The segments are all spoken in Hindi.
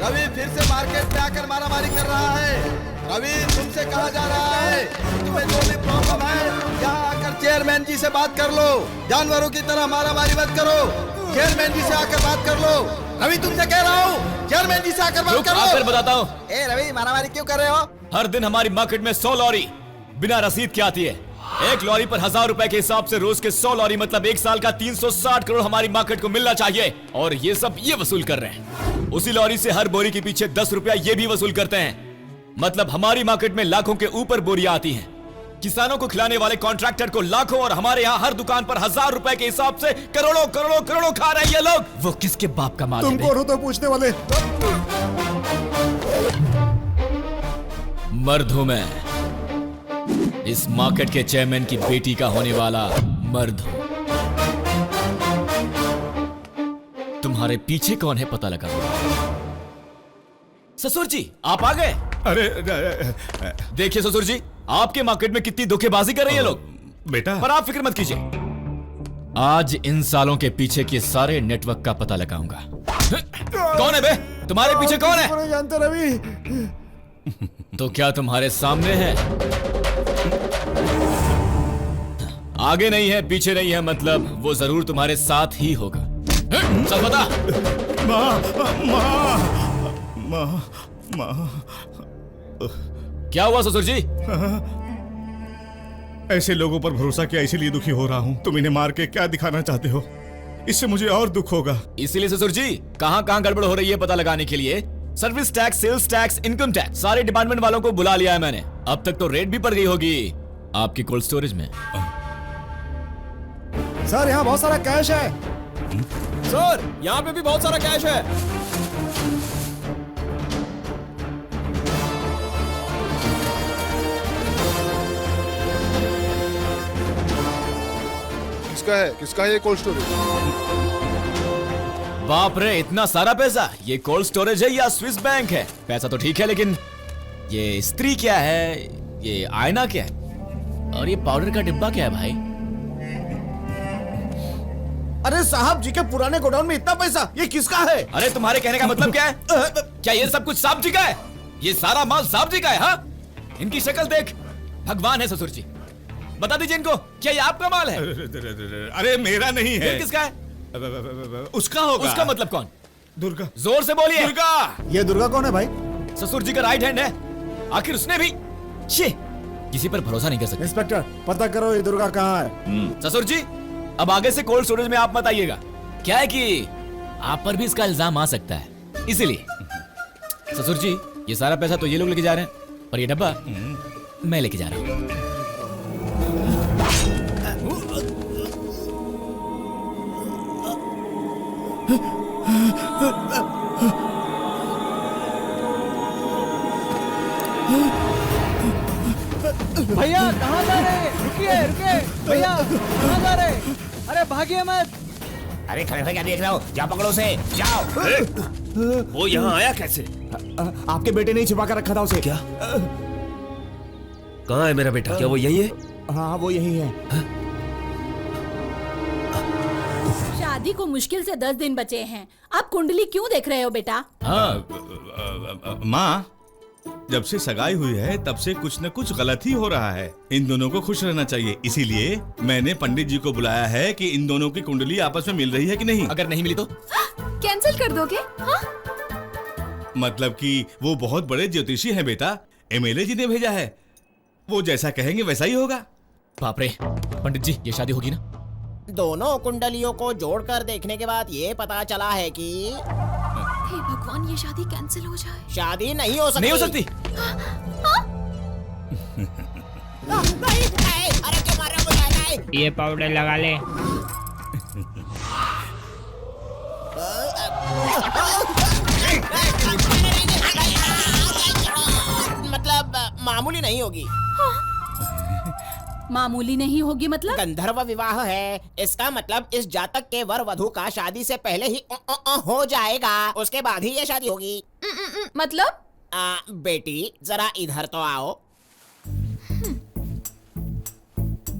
रवि फिर से मार्केट में आकर मारामारी कर रहा है। रवि तुमसे कहा जा रहा है तुम्हें जो भी प्रॉब्लम है यहाँ आकर चेयरमैन जी से बात कर लो। जानवरों की तरह मारामारी मत करो, चेयरमैन जी से आकर बात कर लो। रवि तुमसे कह रहा हूँ चेयरमैन जी से आकर बात करो। फिर बताता हूँ। ए रवि मारामारी क्यों कर रहे हो? हर दिन हमारी मार्केट में 100 लॉरी बिना रसीद के आती है। एक लॉरी पर 1000 रुपए के हिसाब से रोज के 100 लॉरी मतलब एक साल का 360 करोड़ हमारी मार्केट को मिलना चाहिए। और ये सब ये वसूल कर रहे हैं। उसी लॉरी से हर बोरी के पीछे 10 रुपया ये भी वसूल करते हैं। मतलब हमारी मार्केट में लाखों के ऊपर बोरियां आती हैं। किसानों को खिलाने वाले कॉन्ट्रैक्टर को लाखों और हमारे यहाँ हर दुकान पर 1000 रुपए के हिसाब से करोड़ों करोड़ों करोड़ों खा रहे हैं ये लोग। वो किसके बाप का माल है? तुम कौन हो तो पूछने वाले? मर्द हूं मैं, इस मार्केट के चेयरमैन की बेटी का होने वाला मर्द हूं। तुम्हारे पीछे कौन है पता लगा। ससुर जी आप आ गए। अरे देखिए ससुर जी, आपके मार्केट में कितनी धोखेबाजी कर रहे हैं लोग। बेटा पर आप फिक्र मत कीजिए, आज इन सालों के पीछे के सारे नेटवर्क का पता लगाऊंगा। कौन है बे? तुम्हारे पीछे कौन है? नहीं जानते रवि। तो क्या तुम्हारे सामने है? आगे नहीं है पीछे नहीं है, मतलब वो जरूर तुम्हारे साथ ही होगा। सब बता। माँ क्या हुआ ससुर जी? ऐसे लोगों पर भरोसा किया इसीलिए दुखी हो रहा हूँ। तुम इन्हें मार के क्या दिखाना चाहते हो? इससे मुझे और दुख होगा। इसीलिए ससुर जी कहां कहां गड़बड़ हो रही है पता लगाने के लिए service tax, sales tax, income tax सारे डिपार्टमेंट वालों को बुला लिया है मैंने। अब तक तो रेड भी पड़ गई होगी आपकी कोल्ड स्टोरेज में। सर यहाँ बहुत सारा कैश है। सर यहाँ पे भी बहुत सारा कैश है। किसका है ये कोल्ड स्टोरेज? बाप रे इतना सारा पैसा! ये कोल्ड स्टोरेज है या स्विस बैंक है? पैसा तो ठीक है लेकिन ये स्त्री क्या है, ये आईना क्या है और ये पाउडर का डिब्बा क्या है भाई? अरे साहब जी के पुराने गोडाउन में इतना पैसा, ये किसका है? अरे तुम्हारे कहने का मतलब क्या है? क्या ये सब कुछ साहब जी का है? ये सारा माल साहब जी का है? हाँ, इनकी शक्ल देख भगवान है ससुर जी। बता दीजिए इनको, क्या ये आपका माल है? अरे मेरा नहीं है। ये किसका है? उसका होगा। उसका मतलब कौन? दुर्गा। जोर से बोलिए। दुर्गा। ये दुर्गा कौन है भाई? ससुर जी का राइट हैंड है। आखिर उसने भी किसी पर भरोसा नहीं कर सकते। इंस्पेक्टर पता करो ये दुर्गा कहाँ है। ससुर जी अब आगे से कोल्ड स्टोरेज में आप मत आइएगा। क्या है कि आप पर भी इसका इल्जाम आ सकता है, इसीलिए। ससुर जी ये सारा पैसा तो ये लोग लेके जा रहे हैं, पर ये डब्बा मैं लेके जा रहा हूँ। भैया कहाँ जा रहे? रुकिए रुकिए भैया, कहाँ जा रहे? अरे भागिए मत। अरे खड़े खड़े क्या देख रहे हो? जाओ पकड़ो उसे, जाओ। वो यहाँ आया कैसे? आपके बेटे ने छिपा कर रखा था उसे। क्या? कहाँ है मेरा बेटा? क्या वो यही है? हाँ वो यही है। शादी को मुश्किल से 10 दिन बचे हैं, आप कुंडली क्यों देख रहे हो बेटा? माँ जब से सगाई हुई है तब से कुछ न कुछ गलत ही हो रहा है। इन दोनों को खुश रहना चाहिए, इसीलिए मैंने पंडित जी को बुलाया है कि इन दोनों की कुंडली आपस में मिल रही है कि नहीं। अगर नहीं मिली तो कैंसिल कर दोगे? हाँ? मतलब कि वो बहुत बड़े ज्योतिषी हैं बेटा, एमएलए जी ने भेजा है। वो जैसा कहेंगे वैसा ही होगा। बाप रे पंडित जी ये शादी होगी ना? दोनों कुंडलियों को जोड़कर देखने के बाद ये पता चला है कि हे भगवान ये शादी कैंसिल हो जाए। शादी नहीं हो सकती। नहीं हो सकती। नहीं, अरे क्यों मार रहे हो मुझे? ये पाउडर लगा ले। मतलब मामूली नहीं होगी। मामूली नहीं होगी मतलब? गंधर्व विवाह है, इसका मतलब इस जातक के वर वधु का शादी से पहले ही हो जाएगा, उसके बाद ही ये शादी होगी। मतलब? बेटी जरा इधर तो आओ,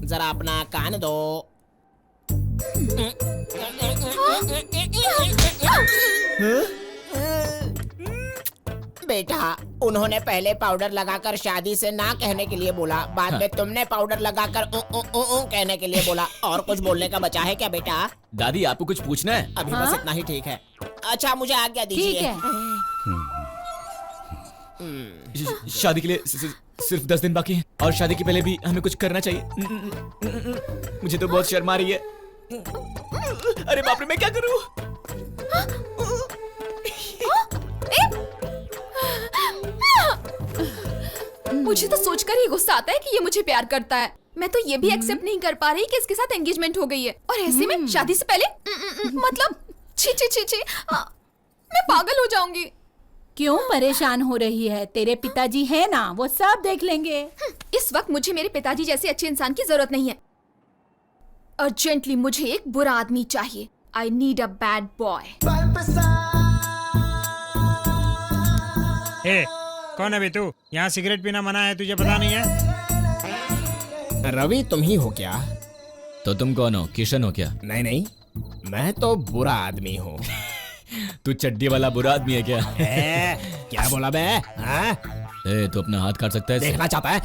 जरा अपना कान दो। बेटा, उन्होंने पहले पाउडर लगाकर शादी से ना कहने के लिए बोला, बाद में तुमने पाउडर लगाकर कहने के लिए बोला। और कुछ बोलने का बचा है क्या बेटा? दादी आपको कुछ पूछना है? अभी बस इतना ही ठीक है। अच्छा मुझे आज्ञा ठीक दीजिए। है। शादी के लिए सिर्फ 10 दिन बाकी हैं और शादी के पहले भी हमें कुछ करना चाहिए। मुझे तो बहुत शर्म आ रही है। अरे बाप रे, मैं क्या करूं? मुझे तो सोचकर ही गुस्सा आता है कि ये मुझे प्यार करता है। मैं तो ये भी एक्सेप्ट नहीं कर पा रही कि इसके साथ एंगेजमेंट हो गई है और ऐसे में शादी से पहले मतलब छी छी छी छी मैं पागल हो जाऊंगी। क्यों परेशान हो रही है? तेरे पिताजी है ना, वो सब देख लेंगे। इस वक्त मुझे मेरे पिताजी जैसे अच्छे इंसान की जरूरत नहीं है। अर्जेंटली मुझे एक बुरा आदमी चाहिए। I need a bad boy. ए, कौन है बे तू? यहाँ सिगरेट पीना मना है, तुझे पता नहीं है? रवि तुम ही हो क्या? तो तुम कौन हो? किशन हो क्या? नहीं नहीं, मैं तो बुरा आदमी हूँ। तू चड्डी वाला बुरा आदमी है क्या? क्या बोला बे? हाँ? तू अपना हाथ काट सकता है? देखना चाहता है?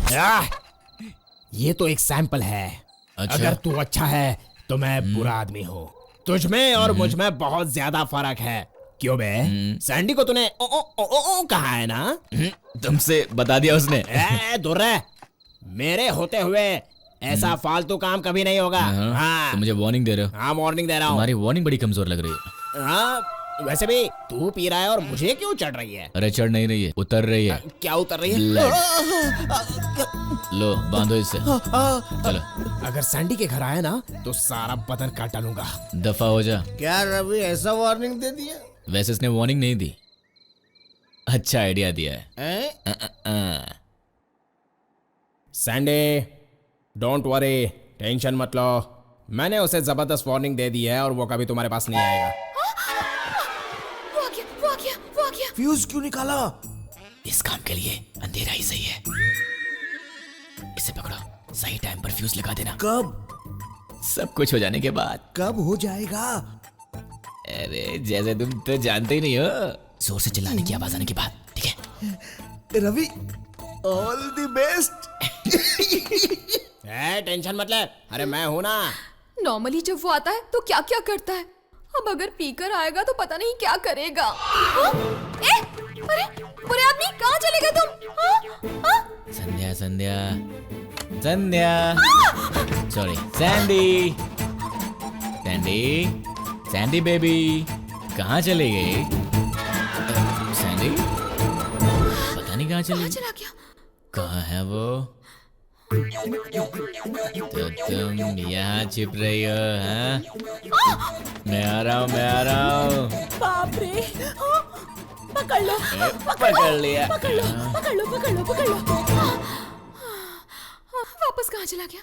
ये तो एक सैंपल है। अच्छा। अगर तू अच्छा है तो मैं बुरा आदमी हूँ। तुझ में और मुझ में बहुत ज्यादा फर्क है। क्यों बे? सैंडी को तूने ओ ओ ओ ओ कहा है ना? तुमसे बता दिया उसने? दूर रह। मेरे होते हुए ऐसा फालतू काम कभी नहीं होगा। हाँ। तो मुझे वार्निंग दे रहे हो? हाँ वार्निंग दे रहा हूँ। तुम्हारी वार्निंग बड़ी कमजोर लग रही है। हाँ वैसे भी तू पी रहा है और मुझे क्यों चढ़ रही है? अरे चढ़ नहीं रही है, उतर रही है। क्या उतर रही है? लो बांधो इससे। चलो। अगर सैंडी के घर आया ना तो सारा बदन काट डालूंगा। दफा हो जा। क्या रवि ऐसा वार्निंग दे दिया? वैसे इसने वार्निंग नहीं दी, अच्छा आइडिया दिया है। सैंडी डोंट वरी, टेंशन मत लो। मैंने उसे जबरदस्त वार्निंग दे दी है और वो कभी तुम्हारे पास नहीं आएगा। वो आ गया। फ्यूज क्यों निकाला? इस काम के लिए अंधेरा ही सही है। इसे पकड़ो, सही टाइम पर फ्यूज लगा देना। कब? सब कुछ हो जाने के बाद। कब हो जाएगा? अरे जैसे तुम तो जानते ही नहीं हो, जोर से चिल्लाने की आवाज आने के बाद। ठीक है Ravi, all the best. Tension मत ले, अरे मैं हूं ना। नॉर्मली जब वो आता है तो क्या क्या करता है, अब अगर पीकर आएगा तो पता नहीं क्या करेगा। हाँ? अरे बुरे आदमी कहाँ चले गए तुम? हाँ? संध्या सॉरी सैंडी बेबी, कहाँ चले गई? सैंडी पता नहीं कहाँ चली। चला गया। कहाँ है वो? तो तुम यहाँ छिप रही हो? हाँ? मैं आ रहा हूँ। बाप रे, पकड़ लो। पकड़ लिया। पकड़ लो। वापस कहाँ चला गया?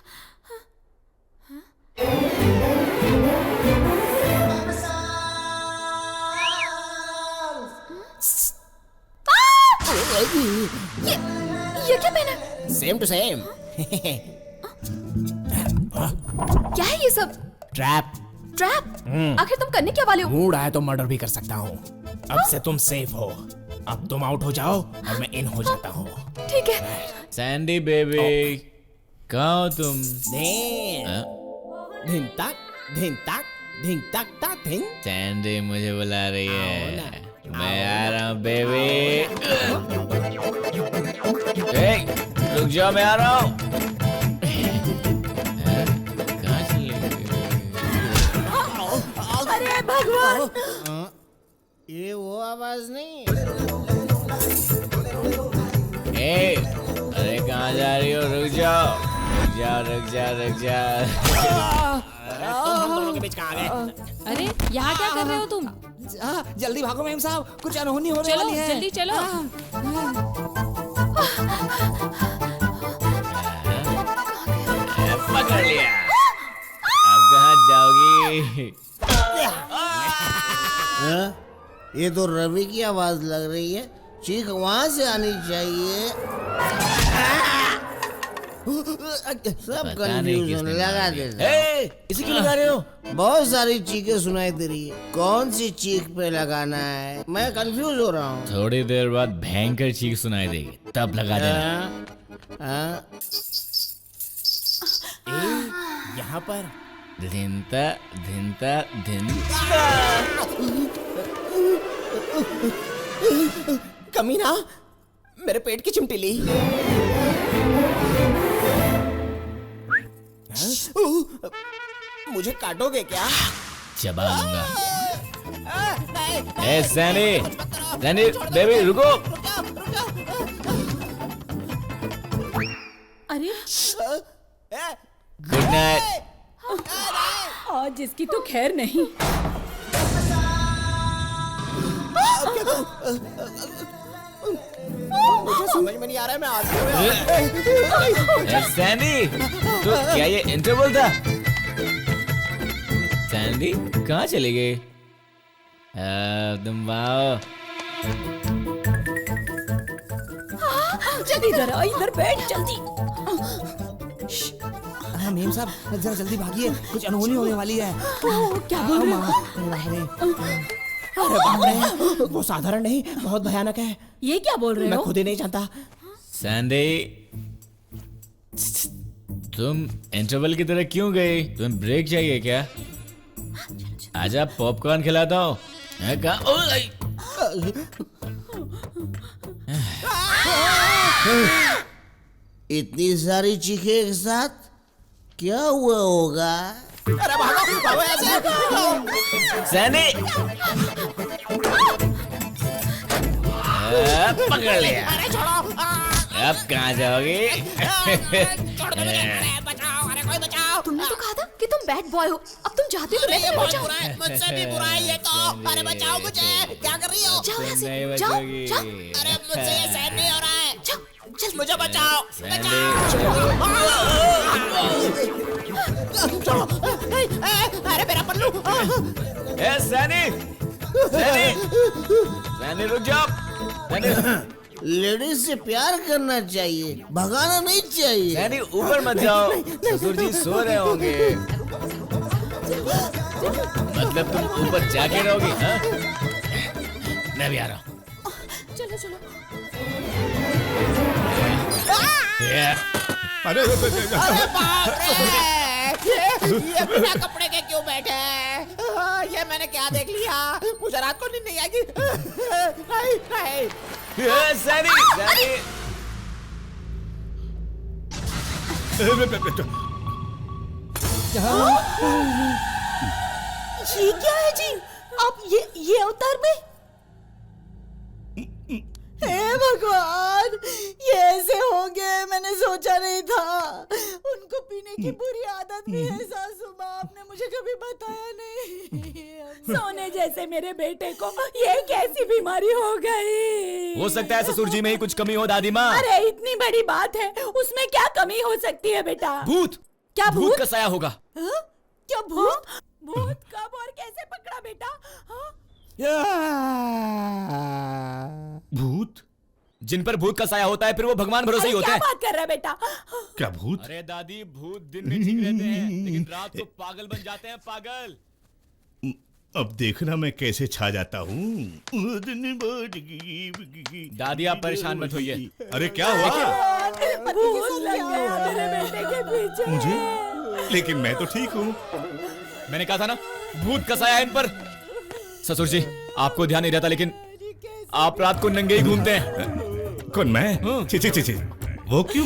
ये क्या पहना? Same to same. क्या है ये सब? ट्रैप। आखिर तुम करने क्या वाले हो? मूड आया तो मर्डर भी कर सकता हूँ। अब से तुम सेफ हो। अब तुम आउट हो जाओ और मैं इन हो जाता हूँ। ठीक है। सैंडी बेबी, कहाँ हो तुम? धिन तक धिन। सैंडी मुझे बुला रही है। मैं आ रहा हूँ बेबी। रुक जाओ, मैं आ रहा हूँ। कहाँ चली गई? अरे भगवान, ये वो आवाज नहीं। अरे कहाँ जा रही हो? रुक जाओ। हम दोनों के बीच कहाँ आ गए? अरे यहाँ क्या कर रहे हो तुम? जल्दी भागो मेम साहब, कुछ अनहोनी होने चलो वाली है। जल्दी चलो। पकड़ लिया। अब कहाँ जाओगी? ये तो रवि की आवाज लग रही है, चीख वहां से आनी चाहिए। सब पता नहीं कंफ्यूजन किसने लगा मार दिया। देता। ए, इसे क्यों लगा रहे हो? बहुत सारी चीखें सुनाई दे रही है, कौन सी चीख पे लगाना है मैं कंफ्यूज हो रहा हूँ। थोड़ी देर बाद भयंकर चीख सुनाई देगी, तब लगा देना। यहाँ पर धिनता धिनता धिनता। कमीना, मेरे पेट की चिमटी ली। मुझे काटोगे क्या? चबा लूंगा। ए सैनी, सैनी बेबी रुको। अरे गुड नाइट। आज इसकी तो खैर नहीं। मुझे समझ में नहीं आ रहा है, मैं आज सैंडी, तो क्या ये इंटरवल था? सैंडी कहाँ चले गए? तुम आओ। जल्दी इधर आ, इधर बैठ जल्दी। मेम साहब जरा जल्दी भागिए, कुछ अनहोनी होने वाली है। क्या बोल रहे हो? अरे बाप रे, वो साधारण नहीं, बहुत भयानक है। ये क्या बोल रहे मैं हो? खुद ही नहीं जानता। सैंडी, तुम इंटरवल की तरह क्यों गई? तुम्हें ब्रेक चाहिए क्या? आजा पॉपकॉर्न खिलाता हूँ। इतनी सारी चीखें एक साथ क्या हुआ होगा? अरे भागो, भागो ऐसे। सैंडी, पकड़ लिया। अरे छोड़ो। अब कहाँ जाओगे? छोड़ दो मुझे, बचाओ, अरे कोई बचाओ। तुमने तो कहा था कि तुम बैड बॉय हो, अब तुम जाते तो ये मैं बहुत बचाओ। बुरा है, मुझसे भी बुरा है ये तो। अरे बचाओ मुझे, क्या कर रही हो? जाओ यहाँ से, नहीं जाओ, बचोगी। जाओ, अरे मुझसे ये सहन नहीं हो रहा है। जाओ, जल्दी। मुझे बचाओ, सैंडी, छोड़ो। अरे मेरा पल्लू। ए सैनी, सैनी, सैनी रुक जाओ। सैनी, लेडीज से प्यार करना चाहिए, भगाना नहीं चाहिए। सैनी ऊपर मत जाओ, ससुर जी सो रहे होंगे। मतलब तुम ऊपर जाके रहोगी? हाँ? मैं भी आ रहा हूँ। चलो चलो। अरे अरे बाप रे, ये बिना कपड़े के क्यों बैठे हैं? ये मैंने क्या देख लिया? मुझे रात को नींद नहीं आएगी। नहीं, नहीं। सैनी, सैनी। ये क्या है जी? आप ये अवतार में? हे भगवान, ये ऐसे होंगे मैंने सोचा नहीं था। उनको पीने की बुरी आदत भी है सासू माँ, आपने मुझे कभी बताया नहीं। सोने जैसे मेरे बेटे को ये कैसी बीमारी हो गई? हो सकता है ससुर जी में ही कुछ कमी हो दादी माँ। अरे इतनी बड़ी बात है, उसमें क्या कमी हो सकती है बेटा? भूत, क्या भूत भूत? का साया होगा। हाँ? क्या भूत? भूत कब और कैसे पकड़ा बेटा? हाँ? भूत? जिन पर भूत का साया होता है फिर वो भगवान भरोसे ही अरे होते क्या हैं। बात कर रहा है बेटा? क्या भूत? अरे दादी, भूत दिन में ठीक रहते हैं लेकिन रात को पागल बन जाते हैं, पागल। अब देखना मैं कैसे छा जाता हूँ। दादी आप परेशान मत होइए। अरे क्या हुआ? भूत लग गया मेरे बेटे के पीछे। मुझे? लेकिन मैं तो ठीक हूँ। मैंने कहा था ना, भूत का साया है इन पर। ससुर जी, आपको ध्यान नहीं रहता लेकिन आप रात को नंगे ही घूमते हैं। कौन मैं? ची ची ची ची। वो क्यों?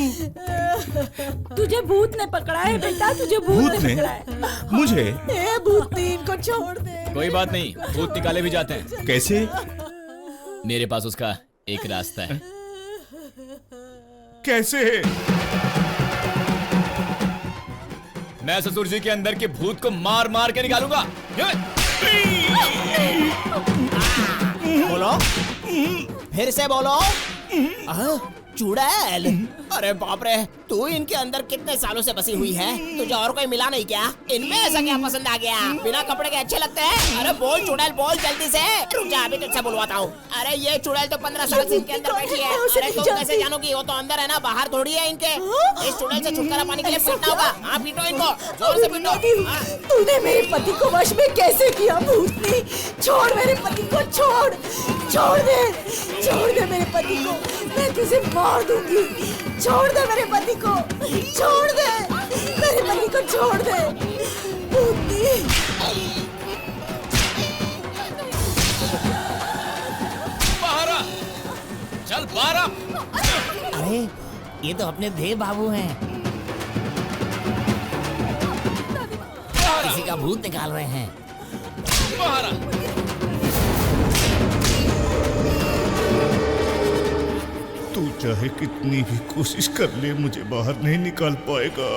तुझे भूत ने पकड़ा है बेटा, तुझे भूत ने पकड़ा है। मुझे? ए भूत, इनको छोड़ दे। कोई बात नहीं, भूत निकाले भी जाते हैं। कैसे? मेरे पास उसका एक रास्ता है। कैसे? मैं ससुर जी के अंदर के भूत को मार मार के निकालूंगा। बोलो, फिर से बोलो। चुड़ैल। अरे बाप रे, तू इनके अंदर कितने सालों से बसी हुई है, तुझे और कोई मिला नहीं क्या? इनमें ऐसा क्या पसंद आ गया? बिना कपड़े के अच्छे लगते हैं? अरे बोल चुड़ैल बोल जल्दी से। रुक जा अभी तुझसे बुलवाता हूँ। अरे ये चुड़ैल तो 15 साल से इनके अंदर बैठी है। अरे तुम कैसे जानोगी? वो तो अंदर है ना, बाहर थोड़ी है इनके। इस चुड़ैल से छुटकारा पाने के लिए पीटना होगा। हाँ पीटो इनको, जोर से पीटो। तूने मेरे पति को वश में कैसे किया भूतनी? छोड़ मेरे पति को, छोड़ दे मेरे पति को, मैं तुझे मार दूंगी। छोड़ दे मेरे पति को, छोड़ दे मेरे पति को, छोड़ दे भूतनी। बाहर आ, चल बाहर आ। अरे ये तो अपने देव बाबू हैं, किसी का भूत निकाल रहे हैं। बाहर आ। तू चाहे कितनी भी कोशिश कर ले, मुझे बाहर नहीं निकाल पाएगा।